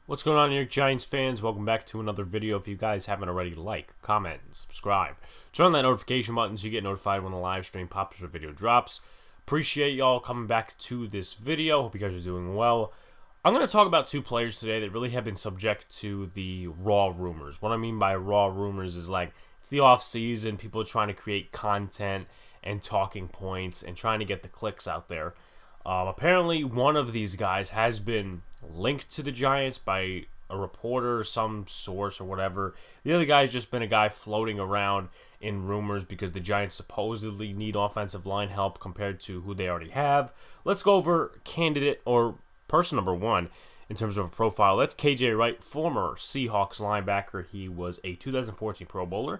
What's going on, New York Giants fans? Welcome back to another video. If you guys haven't already, like, comment, and subscribe. Turn on that notification button so you get notified when the live stream pops or video drops. Appreciate y'all coming back to this video. Hope you guys are doing well. I'm going to talk about two players today that really have been subject to the raw rumors. What I mean by raw rumors is like it's the off season, people are trying to create content and talking points and trying to get the clicks out there. Apparently, one of these guys has been linked to the Giants by a reporter, some source, or whatever. The other guy's just been a guy floating around in rumors because the Giants supposedly need offensive line help compared to who they already have. Let's go over candidate or person number one in terms of a profile. That's KJ Wright, former Seahawks linebacker. He was a 2014 Pro Bowler,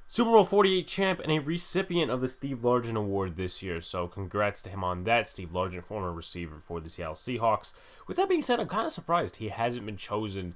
Super Bowl 48 champ, and a recipient of the Steve Largent Award this year. So congrats to him on that. Steve Largent, former receiver for the Seattle Seahawks. With that being said, I'm kind of surprised he hasn't been chosen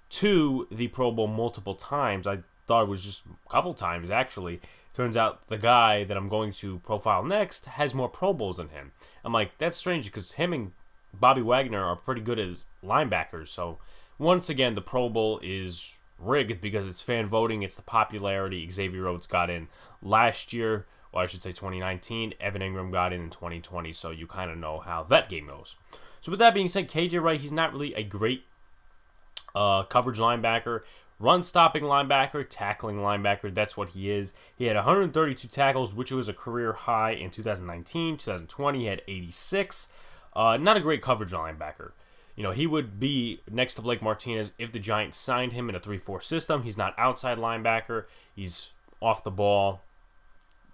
to the Pro Bowl multiple times. I thought it was just a couple times, actually. Turns out the guy that I'm going to profile next has more Pro Bowls than him. I'm like, that's strange because him and Bobby Wagner are pretty good as linebackers. So once again, the Pro Bowl is rigged because it's fan voting. It's the popularity. Xavier Rhodes got in last year, or I should say 2019. Evan Ingram got in 2020, so you kind of know how that game goes. So with that being said, KJ Wright, he's not really a great coverage linebacker. Run-stopping linebacker, tackling linebacker, that's what he is. He had 132 tackles, which was a career high in 2019. 2020, he had 86. Not a great coverage linebacker. You know, he would be next to Blake Martinez if the Giants signed him in a 3-4 system. He's not outside linebacker. He's off the ball.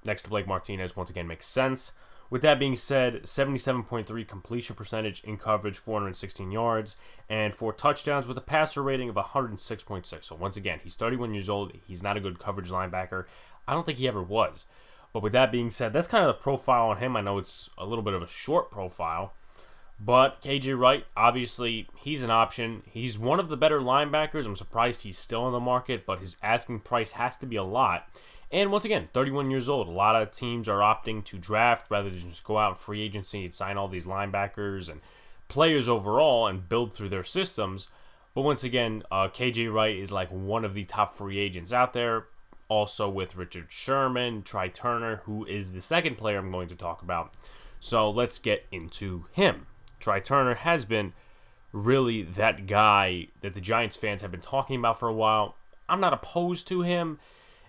Next to Blake Martinez, once again, makes sense. With that being said, 77.3 completion percentage in coverage, 416 yards, and 4 touchdowns with a passer rating of 106.6. So once again, he's 31 years old. He's not a good coverage linebacker. I don't think he ever was. But with that being said, that's kind of the profile on him. I know it's a little bit of a short profile. But KJ Wright, obviously, he's an option. He's one of the better linebackers. I'm surprised he's still on the market, but his asking price has to be a lot. And once again, 31 years old. A lot of teams are opting to draft rather than just go out in free agency and sign all these linebackers and players overall and build through their systems. But once again, KJ Wright is like one of the top free agents out there. Also with Richard Sherman, Trai Turner, who is the second player I'm going to talk about. So let's get into him. Trai Turner has been really that guy that the Giants fans have been talking about for a while. I'm not opposed to him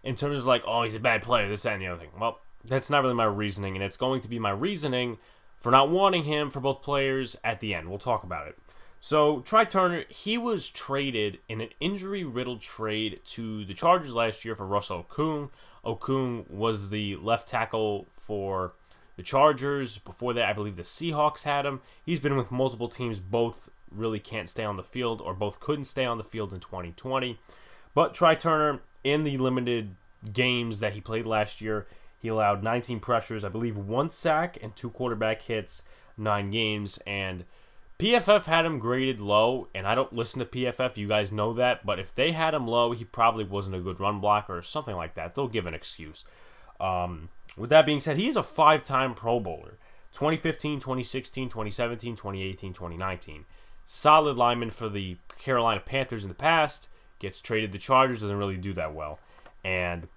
in terms of like, oh, he's a bad player, this, that, and the other thing. Well, that's not really my reasoning, and it's going to be my reasoning for not wanting him for both players at the end. We'll talk about it. So, Trai Turner, he was traded in an injury-riddled trade to the Chargers last year for Russell Okung. Okung was the left tackle for the Chargers. Before that, I believe the Seahawks had him. He's been with multiple teams. Both really can't stay on the field, or both couldn't stay on the field in 2020. But Trai Turner, in the limited games that he played last year, he allowed 19 pressures, I believe 1 sack and 2 quarterback hits, 9 games. And PFF had him graded low, and I don't listen to PFF. You guys know that. But if they had him low, he probably wasn't a good run blocker or something like that. They'll give an excuse. With that being said, he is a 5-time Pro Bowler. 2015, 2016, 2017, 2018, 2019. Solid lineman for the Carolina Panthers in the past. Gets traded to the Chargers, doesn't really do that well. And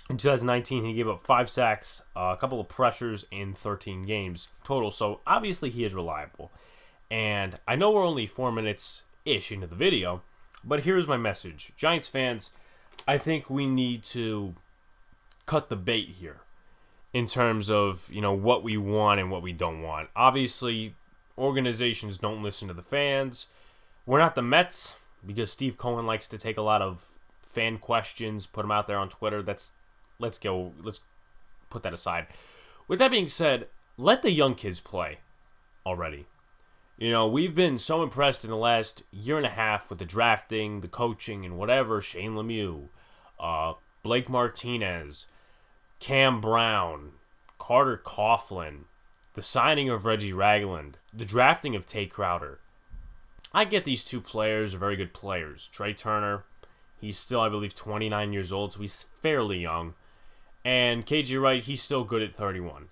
in 2019, he gave up 5 sacks, a couple of pressures in 13 games total. So obviously he is reliable. And I know we're only 4 minutes-ish into the video, but here's my message. Giants fans, I think we need to cut the bait here in terms of, you know, what we want and what we don't want. Obviously, organizations don't listen to the fans. We're not the Mets because Steve Cohen likes to take a lot of fan questions, put them out there on Twitter. Let's put that aside. With that being said, let the young kids play already. You know, we've been so impressed in the last year and a half with the drafting, the coaching, and whatever. Shane Lemieux, Blake Martinez, Cam Brown, Carter Coughlin, the signing of Reggie Ragland, the drafting of Tate Crowder. I get these two players are very good players. Trai Turner, he's still, I believe, 29 years old, so he's fairly young. And KJ Wright, he's still good at 31.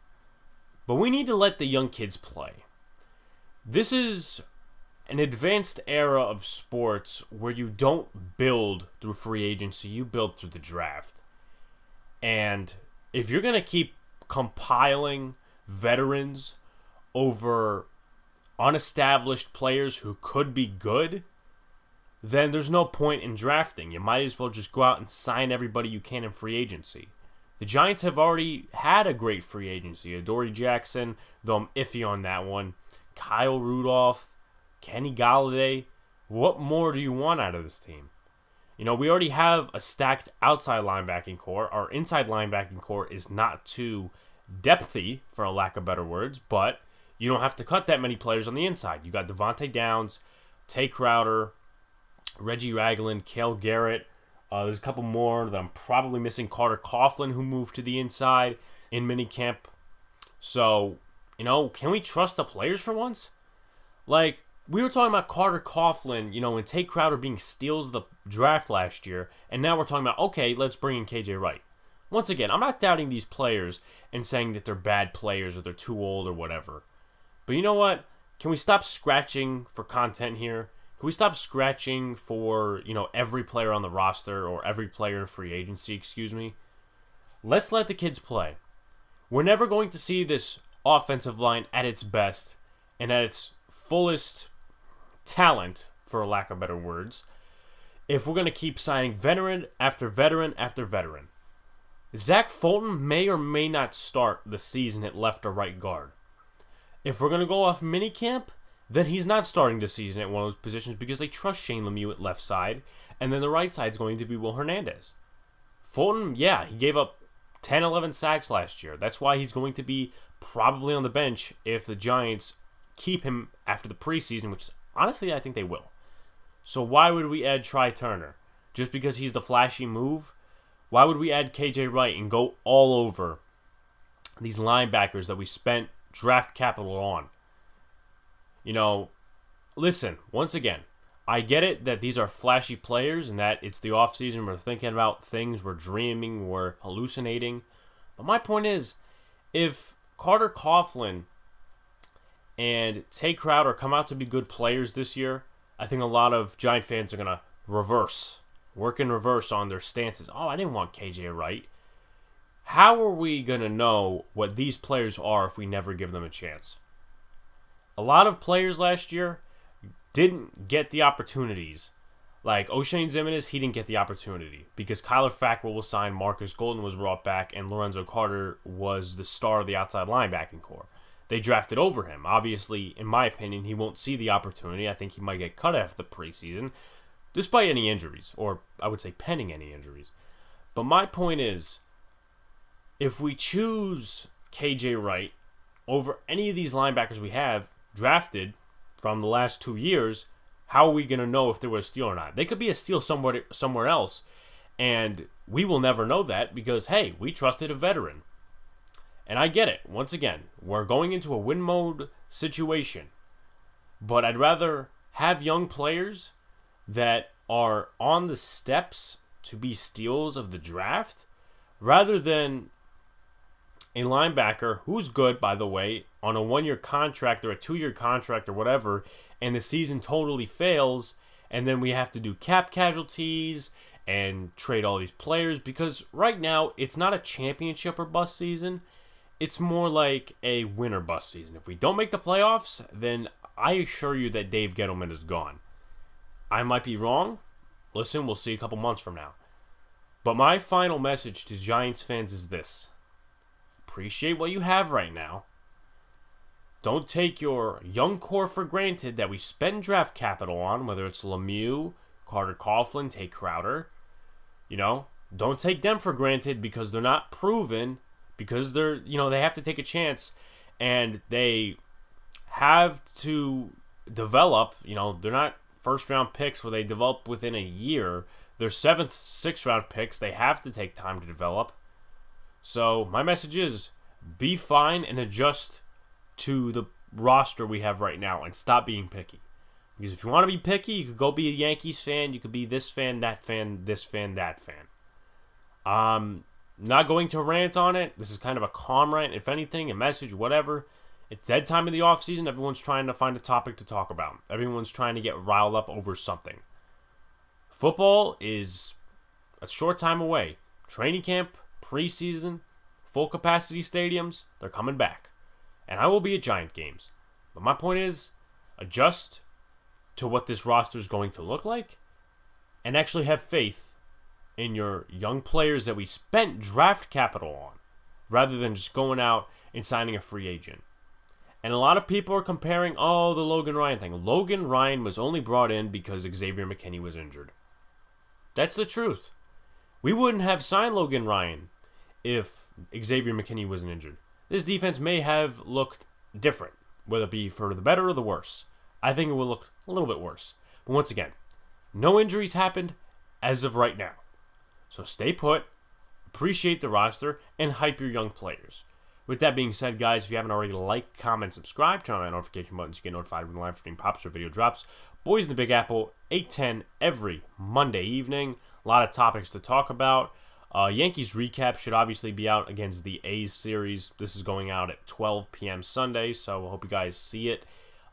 But we need to let the young kids play. This is an advanced era of sports where you don't build through free agency, you build through the draft. And if you're going to keep compiling veterans over unestablished players who could be good, then there's no point in drafting. You might as well just go out and sign everybody you can in free agency. The Giants have already had a great free agency. Adoree Jackson, though I'm iffy on that one. Kyle Rudolph, Kenny Galladay. What more do you want out of this team? You know, we already have a stacked outside linebacking core. Our inside linebacking core is not too depthy, for a lack of better words, but you don't have to cut that many players on the inside. You got Devontae Downs, Tay Crowder, Reggie Ragland, Cale Garrett. There's a couple more that I'm probably missing. Carter Coughlin, who moved to the inside in minicamp. So, you know, can we trust the players for once? Like, we were talking about Carter Coughlin, you know, and Tay Crowder being steals of the draft last year, and now we're talking about, okay, let's bring in KJ Wright. Once again, I'm not doubting these players and saying that they're bad players or they're too old or whatever. But you know what? Can we stop scratching for content here? Can we stop scratching for, you know, every player on the roster or every player in free agency, excuse me? Let's let the kids play. We're never going to see this offensive line at its best and at its fullest talent, for a lack of better words, if we're going to keep signing veteran after veteran after veteran. Zach Fulton may or may not start the season at left or right guard. If we're going to go off minicamp, then he's not starting the season at one of those positions because they trust Shane Lemieux at left side, and then the right side is going to be Will Hernandez. Fulton, yeah, he gave up 10, 11 sacks last year. That's why he's going to be probably on the bench if the Giants keep him after the preseason, which honestly I think they will. So why would we add Trai Turner? Just because he's the flashy move? Why would we add KJ Wright and go all over these linebackers that we spent draft capital on? You know, listen, once again, I get it that these are flashy players and that it's the offseason, we're thinking about things, we're dreaming, we're hallucinating. But my point is, if Carter Coughlin and Tay Crowder come out to be good players this year, I think a lot of Giant fans are going to work in reverse on their stances. Oh, I didn't want KJ Wright. How are we going to know what these players are if we never give them a chance? A lot of players last year didn't get the opportunities. Like O'Shane Ximines, he didn't get the opportunity because Kyler Fackrell was signed, Marcus Golden was brought back, and Lorenzo Carter was the star of the outside linebacking core. They drafted over him. Obviously, in my opinion, he won't see the opportunity. I think he might get cut after the preseason, despite any injuries, or I would say pending any injuries. But my point is, if we choose KJ Wright over any of these linebackers we have drafted from the last 2 years, how are we going to know if they were a steal or not? They could be a steal somewhere else, and we will never know that because, hey, we trusted a veteran. And I get it. Once again, we're going into a win mode situation, but I'd rather have young players that are on the steps to be steals of the draft rather than a linebacker who's good, by the way, on a 1-year contract or a 2-year contract or whatever, and the season totally fails, and then we have to do cap casualties and trade all these players because right now it's not a championship or bust season. It's more like a win or bust season. If we don't make the playoffs, then I assure you that Dave Gettleman is gone. I might be wrong. Listen, we'll see a couple months from now. But my final message to Giants fans is this. Appreciate what you have right now. Don't take your young core for granted that we spend draft capital on, whether it's Lemieux, Carter Coughlin, Tay Crowder. You know, don't take them for granted because they're not proven, because they're, you know, they have to take a chance and they have to develop. You know, they're not first round picks where they develop within a year. They're 7th, 6th round picks. They have to take time to develop. So my message is be fine and adjust to the roster we have right now and stop being picky. Because if you want to be picky, you could go be a Yankees fan. You could be this fan, that fan, this fan, that fan. Not going to rant on it. This is kind of a calm rant, if anything, a message, whatever. It's dead time in the offseason. Everyone's trying to find a topic to talk about. Everyone's trying to get riled up over something. Football is a short time away. Training camp, preseason, full capacity stadiums, they're coming back. And I will be at Giant games. But my point is, adjust to what this roster is going to look like and actually have faith in your young players that we spent draft capital on rather than just going out and signing a free agent. And a lot of people are comparing, the Logan Ryan thing. Logan Ryan was only brought in because Xavier McKinney was injured. That's the truth. We wouldn't have signed Logan Ryan if Xavier McKinney wasn't injured. This defense may have looked different, whether it be for the better or the worse. I think it will look a little bit worse. But once again, no injuries happened as of right now. So stay put, appreciate the roster, and hype your young players. With that being said, guys, if you haven't already, like, comment, subscribe, turn on that notification button so you get notified when the live stream pops or video drops. Boys in the Big Apple, 8:10 every Monday evening. A lot of topics to talk about. Yankees recap should obviously be out against the A's series. This is going out at 12 p.m. Sunday, so I hope you guys see it.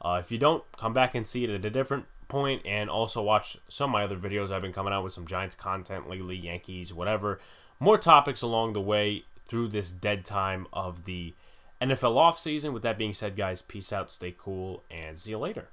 If you don't, come back and see it at a different point, and also watch some of my other videos. I've been coming out with some Giants content lately, Yankees, whatever. More topics along the way through this dead time of the NFL offseason. With that being said, guys, peace out, stay cool, and see you later.